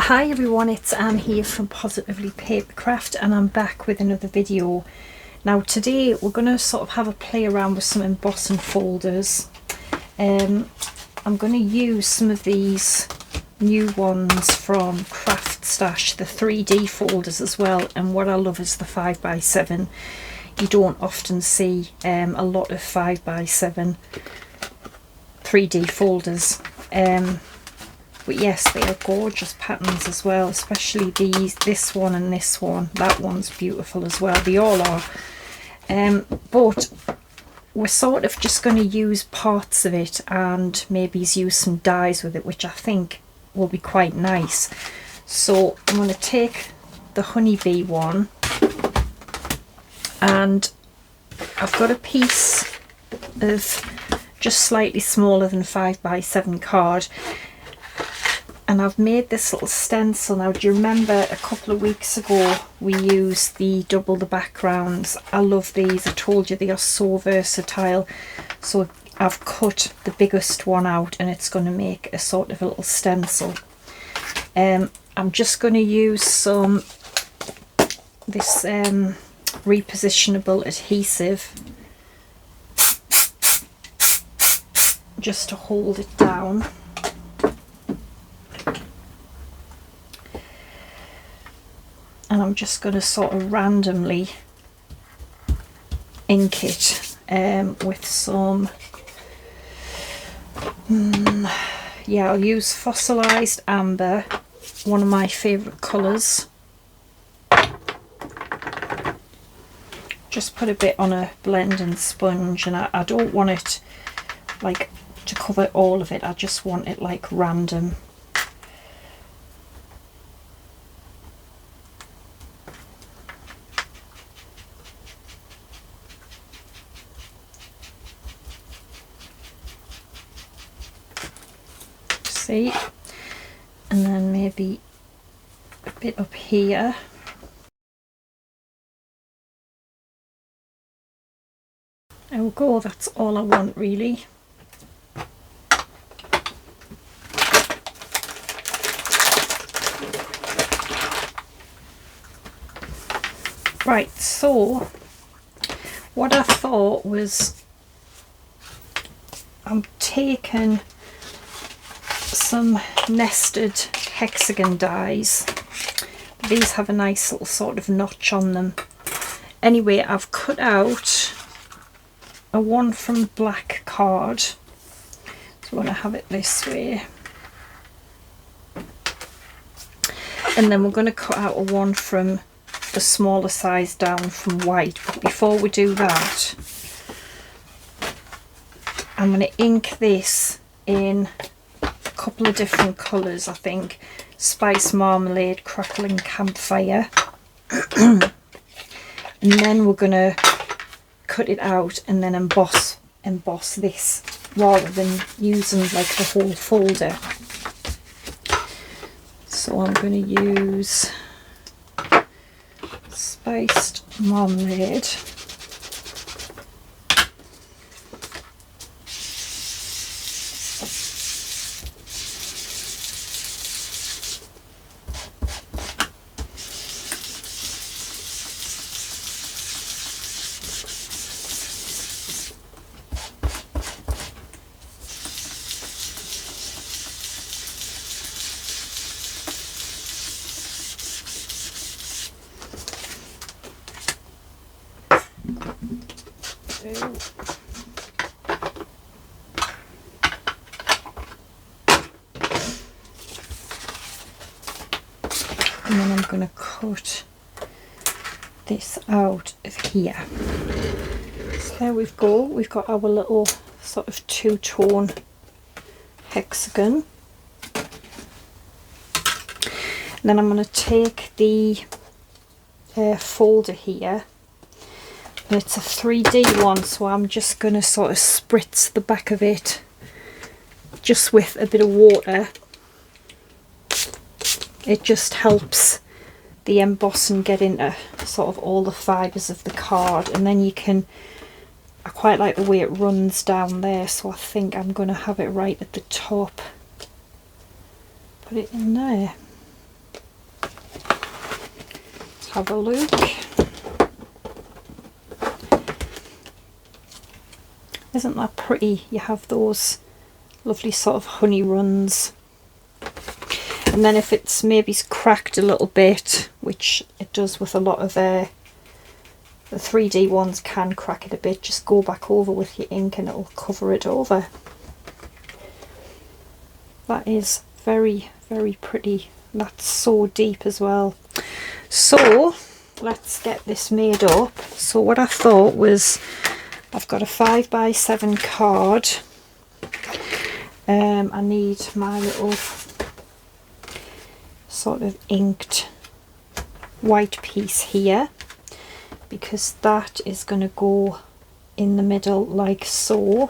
Hi everyone, it's Anne here from Positively Papercraft, and I'm back with another video. Now today we're going to sort of have a play around with some embossing folders. I'm going to use some of these new ones from CARDSTOCK, the 3D folders as well, and what I love is the 5x7. You don't often see a lot of 5x7 3D folders. But yes, they are gorgeous patterns as well, especially this one and this one. That one's beautiful as well. They all are. But we're sort of just going to use parts of it and maybe use some dies with it, which I think will be quite nice. So I'm going to take the honeybee one, and I've got a piece of just slightly smaller than 5x7 card. And I've made this little stencil. Now, do you remember a couple of weeks ago we used the double the backgrounds? I love these. I told you they are so versatile. So I've cut the biggest one out and it's going to make a sort of a little stencil. I'm just going to use this repositionable adhesive just to hold it down. And I'm just going to sort of randomly ink it with some, yeah, I'll use fossilized amber, one of my favourite colours. Just put a bit on a blending sponge, and I don't want it like to cover all of it, I just want it like random. See, and then maybe a bit up here. There we go, that's all I want really. Right, so what I thought was I'm taking some nested hexagon dies. These have a nice little sort of notch on them. Anyway, I've cut out a one from black card, so I want to have it this way, and then we're going to cut out a one from the smaller size down from white. But before we do that, I'm going to ink this in couple of different colours, I think. Spice Marmalade, Crackling Campfire. And then we're going to cut it out and then emboss this rather than using like the whole folder. So I'm going to use Spiced Marmalade. And then I'm going to cut this out of here. So there we go, we've got our little sort of two-tone hexagon. And then I'm going to take the folder here, and it's a 3D one, so I'm just going to sort of spritz the back of it just with a bit of water. It just helps the embossing get into sort of all the fibres of the card, and then you can, I quite like the way it runs down there, so I think I'm going to have it right at the top. Put it in there. have a look. Isn't that pretty? You have those lovely sort of honey runs. And then if it's maybe cracked a little bit, which it does with a lot of the 3D ones can crack it a bit, just go back over with your ink and it'll cover it over. That is very, very pretty. That's so deep as well. So let's get this made up. So what I thought was, I've got a 5x7 card. I need my little sort of inked white piece here, because that is going to go in the middle like so.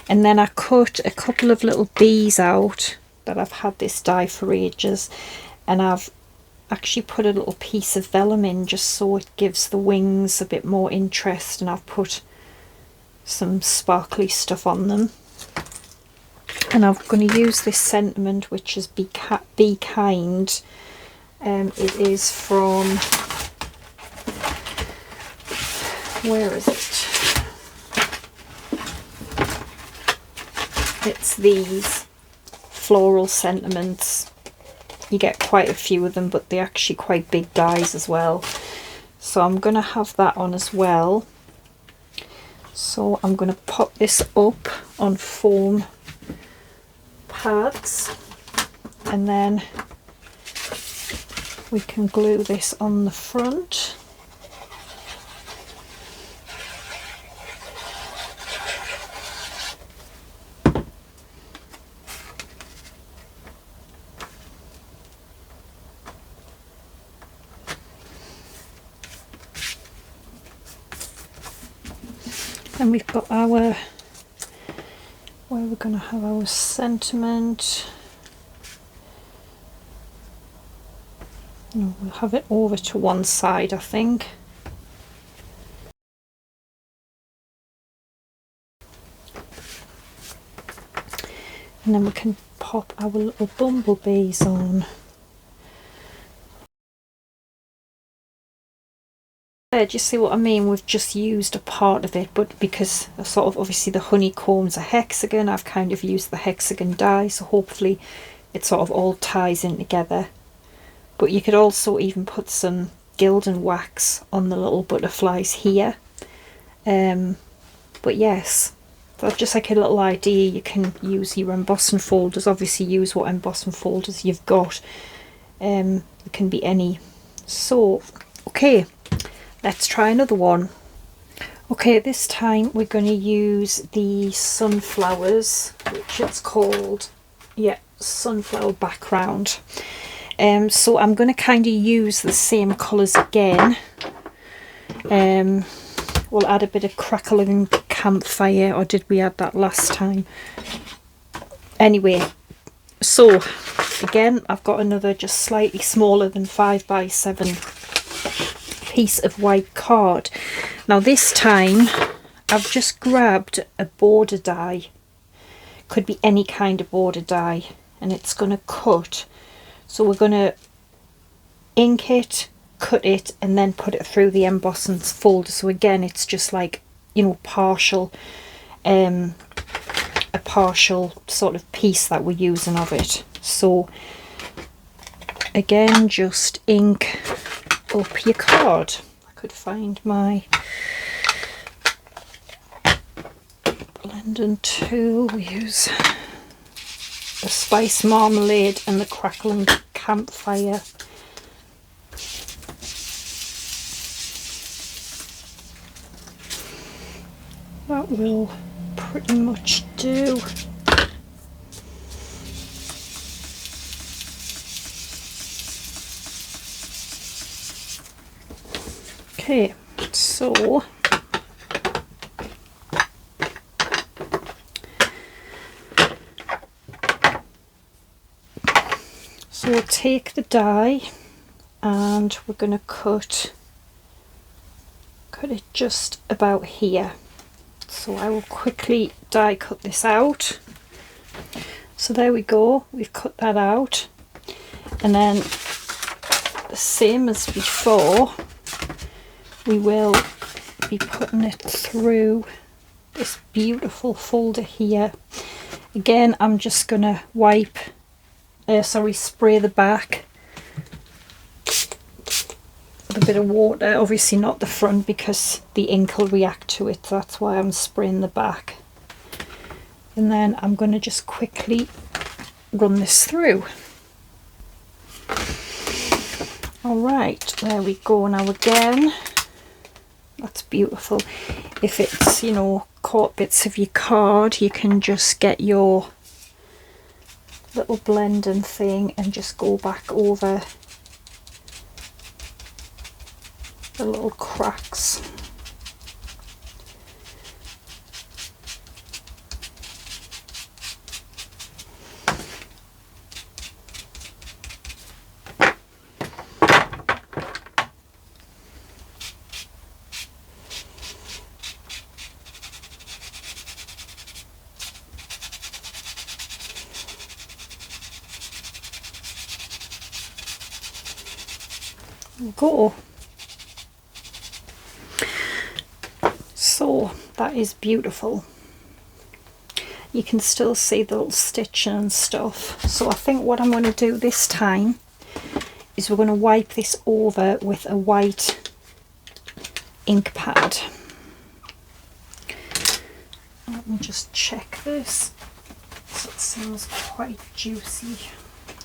And then I cut a couple of little bees out that I've had this die for ages, and I've actually put a little piece of vellum in just so it gives the wings a bit more interest, and I've put some sparkly stuff on them. And I'm going to use this sentiment, which is be kind. It is from, where is it? It's these floral sentiments. You get quite a few of them, but they're actually quite big dies as well. So I'm going to have that on as well. So I'm going to pop this up on foam pads, and then we can glue this on the front. And we've got our, where we're going to have our sentiment. No, we'll have it over to one side, I think. And then we can pop our little bumblebees on. Do you see what I mean? We've just used a part of it, but because sort of obviously the honeycomb's a hexagon, I've kind of used the hexagon die, so hopefully it sort of all ties in together. But you could also even put some gilding wax on the little butterflies here. But yes, that's just like a little idea. You can use your embossing folders, obviously use what embossing folders you've got. It can be any. So, okay. Let's try another one. Okay, this time we're going to use the sunflowers, which it's called, yeah, sunflower background. So I'm going to kind of use the same colours again. We'll add a bit of crackling campfire, or did we add that last time? Anyway, so again I've got another just slightly smaller than 5x7 piece of white card. Now this time I've just grabbed a border die, could be any kind of border die, and it's going to cut. So we're going to ink it, cut it, and then put it through the embossing folder. So again, it's just like, you know, a partial sort of piece that we're using of it. So again, just ink up your card. I could find my blending tool. We use the spice marmalade and the crackling campfire. That will pretty much do. Okay, so we'll take the die and we're going to cut it just about here. So I will quickly die cut this out. So there we go, we've cut that out. And then the same as before, we will be putting it through this beautiful folder here. Again, I'm just going to spray the back with a bit of water. Obviously not the front because the ink will react to it. That's why I'm spraying the back. And then I'm going to just quickly run this through. Alright, there we go. Now again, that's beautiful. If it's, you know, caught bits of your card, you can just get your little blending thing and just go back over the little cracks. Go. So that is beautiful. You can still see the little stitching and stuff. So I think what I'm going to do this time is we're going to wipe this over with a white ink pad. Let me just check this. So it seems quite juicy.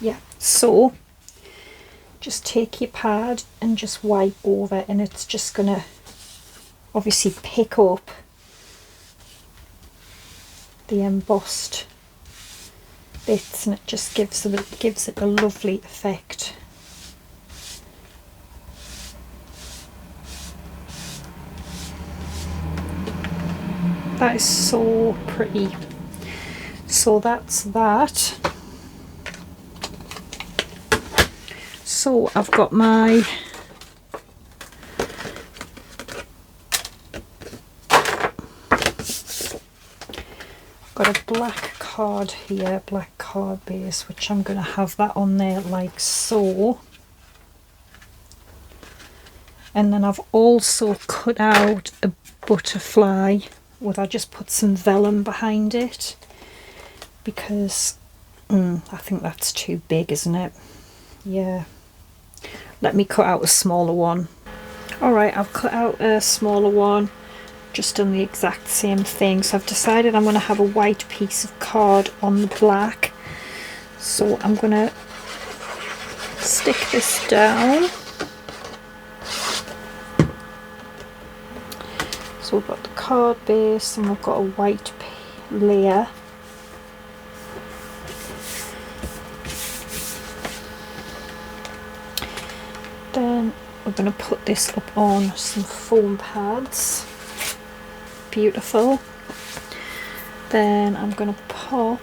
Yeah, so just take your pad and just wipe over, and it's just going to obviously pick up the embossed bits, and it just gives it a lovely effect. That is so pretty. So that's that. So I've got my a black card here, black card base, which I'm going to have that on there like so. And then I've also cut out a butterfly with, I just put some vellum behind it because I think that's too big, isn't it? Yeah. Let me cut out a smaller one. Alright, I've cut out a smaller one, just done the exact same thing. So I've decided I'm going to have a white piece of card on the black. So I'm going to stick this down. So we've got the card base and we've got a white layer. Then we're going to put this up on some foam pads. Beautiful. Then I'm going to pop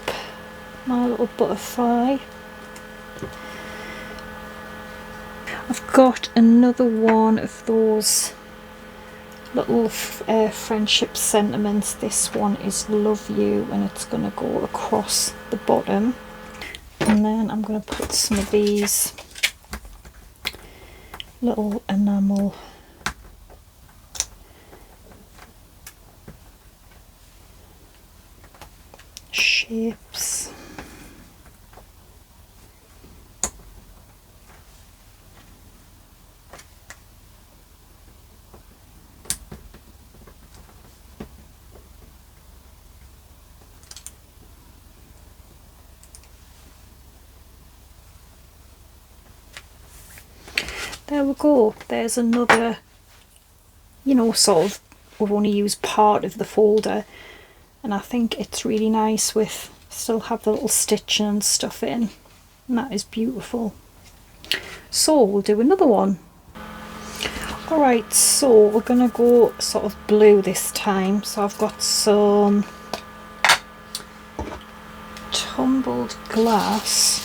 my little butterfly. I've got another one of those little friendship sentiments. This one is love you, and it's going to go across the bottom. And then I'm going to put some of these little enamel shapes. There we go. There's another, you know, sort of, we've only used part of the folder, and I think it's really nice with, still have the little stitching and stuff in, and that is beautiful. So we'll do another one. Alright, so we're gonna go sort of blue this time. So I've got some tumbled glass.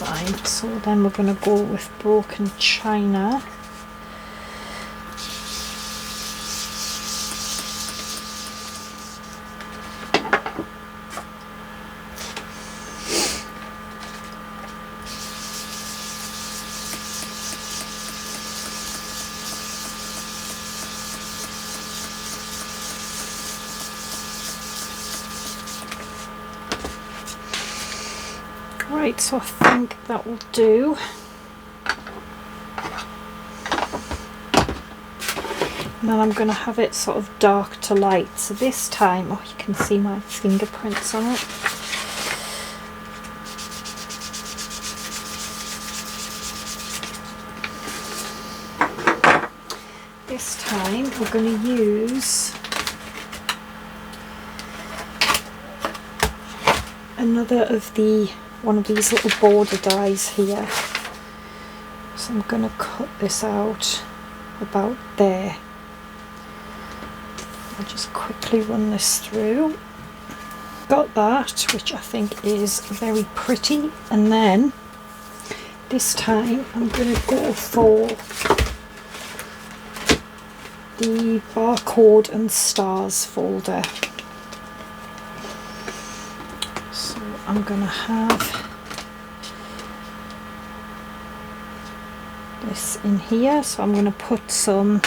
time. So then we're going to go with broken china. Right, so I think that will do. And then I'm going to have it sort of dark to light. So this time, oh, you can see my fingerprints on it. This time we're going to use another of one of these little border dies here. So I'm going to cut this out about there. I'll just quickly run this through. Got that, which I think is very pretty, and then this time I'm going to go for the barcode and stars folder. So I'm going to have this in here, so I'm going to put some,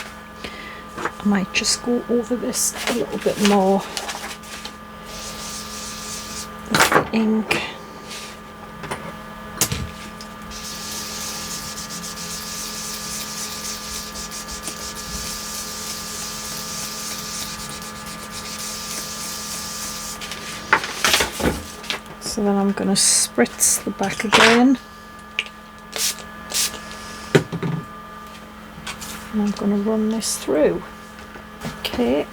I might just go over this a little bit more with the ink. So then I'm going to spritz the back again, and I'm going to run this through. Okay,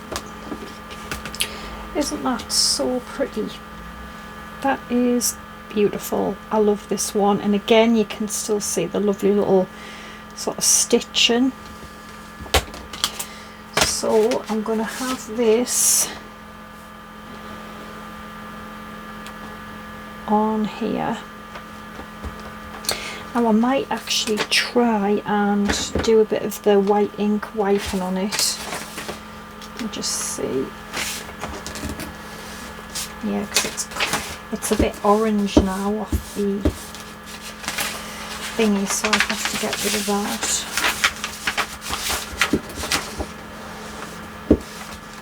isn't that so pretty? That is beautiful. I love this one, and again you can still see the lovely little sort of stitching. So I'm going to have this on here. Now I might actually try and do a bit of the white ink wiping on it and just see. Yeah, because it's a bit orange now off the thingy, so I have to get rid of that.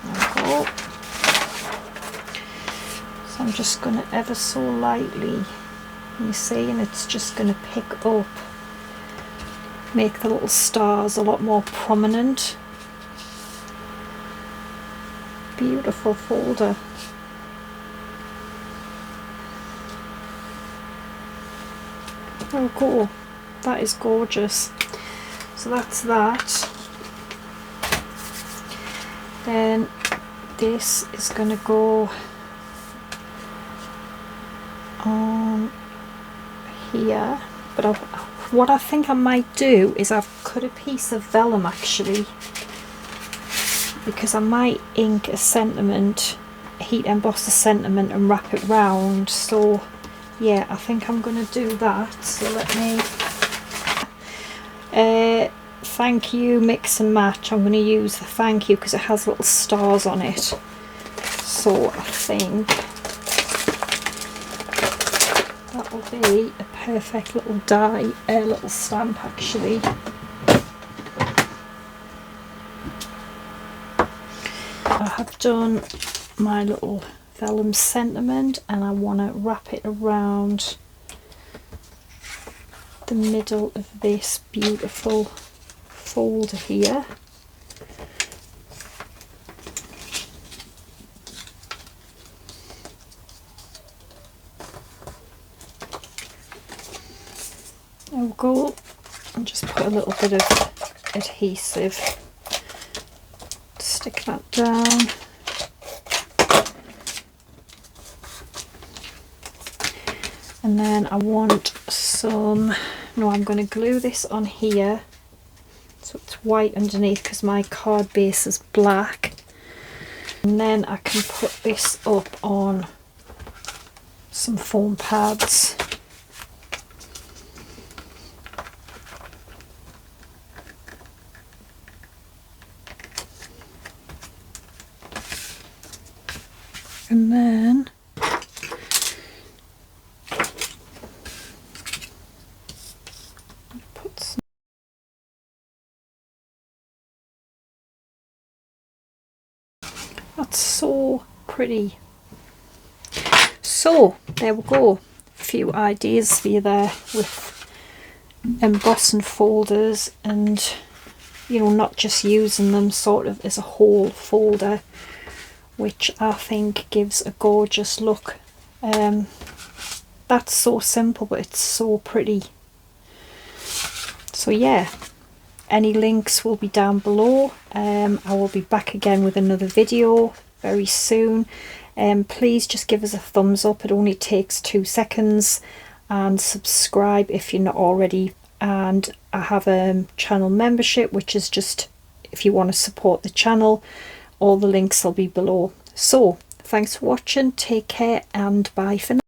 There we go. So I'm just going to ever so lightly, you see, and it's just going to pick up, make the little stars a lot more prominent. Beautiful folder. Oh cool, that is gorgeous. So that's that. Then this is going to go on here, but what I think I might do is I've cut a piece of vellum actually, because I might ink a sentiment, heat emboss a sentiment and wrap it round. So yeah, I think I'm going to do that. So let me thank you mix and match. I'm going to use the thank you because it has little stars on it, so I think that will be a perfect little die, little stamp actually. I have done my little vellum sentiment and I want to wrap it around the middle of this beautiful folder here. There we go, and just put a little bit of adhesive, stick that down. And then I want some, no, I'm going to glue this on here so it's white underneath because my card base is black. And then I can put this up on some foam pads. And then put some, that's so pretty. So there we go, a few ideas for you there with embossing folders, and you know, not just using them sort of as a whole folder, which I think gives a gorgeous look. That's so simple, but it's so pretty. So yeah, any links will be down below. I will be back again with another video very soon. Please just give us a thumbs up, it only takes 2 seconds, and subscribe if you're not already. And I have a channel membership, which is just if you want to support the channel. All the links will be below. So thanks for watching, take care, and bye for now.